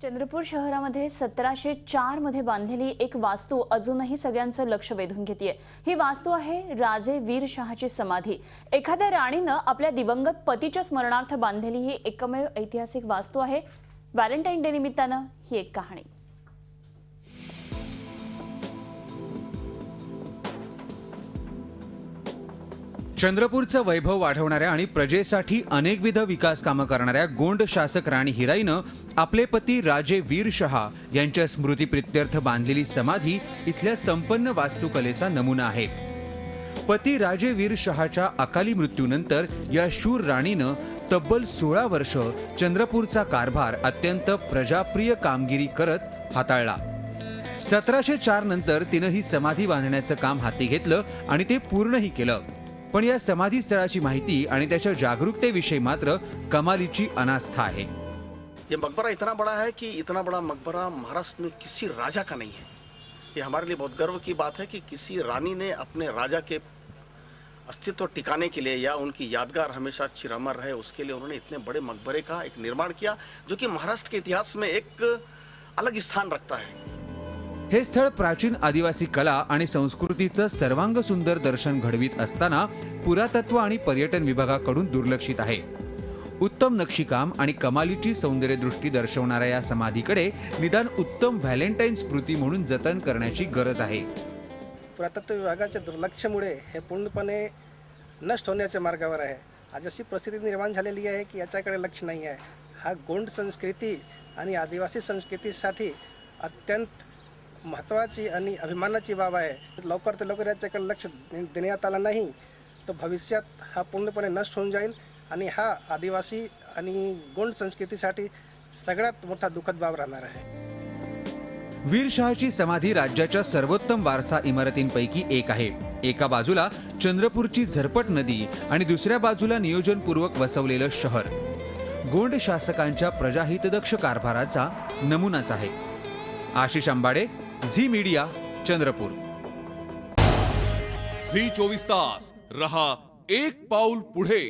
चंद्रपूर शहरामध्ये 1704 मध्ये बांधलेली एक वास्तू अजूनही सगळ्यांचं लक्ष वेधून घेतेय। ही वास्तू आहे राजे वीरशहाची समाधी। एखाद्या राणीनं आपल्या दिवंगत पतीच्या स्मरणार्थ बांधलेली ही एकमेव ऐतिहासिक वास्तू आहे। व्हॅलेंटाईन डे निमित्तानं ही एक कहाणी। चंद्रपूरचं वैभव वाढवणाऱ्या आणि प्रजेसाठी अनेकविध विकास कामं करणाऱ्या गोंड शासक राणी हिराईनं आपले पती राजे वीरशहा यांच्या स्मृतीप्रित्यर्थ बांधलेली समाधी इथल्या संपन्न वास्तुकलेचा नमुना आहे। पती राजे वीरशहाच्या अकाली मृत्यूनंतर या शूर राणीनं तब्बल 16 वर्ष चंद्रपूरचा कारभार अत्यंत प्रजाप्रिय कामगिरी करत हाताळला। 1704 नंतर तिनं ही समाधी बांधण्याचं काम हाती घेतलं आणि ते पूर्णही केलं। पण या समाधी स्थळाची माहिती आणि त्याच्या जागरूकतेविषयी मात्र कमालीची अनास्था आहे। ये मकबरा इतना बड़ा है कि इतना बड़ा मकबरा महाराष्ट्र में किसी राजा का नहीं है। ये हमारे लिए बहुत गर्व की बात है कि किसी रानी ने अपने राजा के अस्तित्व टिकाने के लिए या उनकी यादगार हमेशा चिरअमर रहे उसके लिए उन्होंने इतने बड़े मकबरे का एक निर्माण किया जो कि महाराष्ट्र के इतिहास में एक अलग स्थान रखता है। हे स्थळ प्राचीन आदिवासी कला आणि संस्कृतीचं सर्वांग सुंदर दर्शन घडवीत असताना पुरातत्व आणि पर्यटन विभागाकडून दुर्लक्षित आहे। उत्तम नक्षीकाम आणि कमालीची सौंदर्यदृष्टी दर्शवणाऱ्या या समाधीकडे निदान उत्तम व्हॅलेंटाईन स्मृती म्हणून जतन करण्याची गरज आहे। पुरातत्व विभागाच्या दुर्लक्षामुळे हे पूर्णपणे नष्ट होण्याच्या मार्गावर आहे। आज अशी परिस्थिती निर्माण झालेली आहे की याच्याकडे लक्ष नाही आहे। हा गोंड संस्कृती आणि आदिवासी संस्कृतीसाठी अत्यंत महत्त्वाची आणि अभिमानाची बाब आहे। लवकर ते लवकर याच्याकडे लक्ष देण्यात आलं नाही तर भविष्यात हा पूर्णपणे नष्ट होऊन जाईल आणि हा आदिवासी आणि गोंड संस्कृतीसाठी सगळ्यात मोठा दुःखद बाब राहणार आहे। वीरशहाची समाधी राज्याच्या सर्वोत्तम वारसा इमारतींपैकी एक आहे। एका बाजूला चंद्रपूरची झरपट नदी आणि दुसऱ्या बाजूला नियोजनपूर्वक वसवलेलं शहर गोंड शासकांच्या प्रजाहितदक्ष कारभाराचा नमुनाच आहे। Ashish Ambade, Zee Media, Chandrapur. Zee 24 तास रहा एक पाऊल पुढे।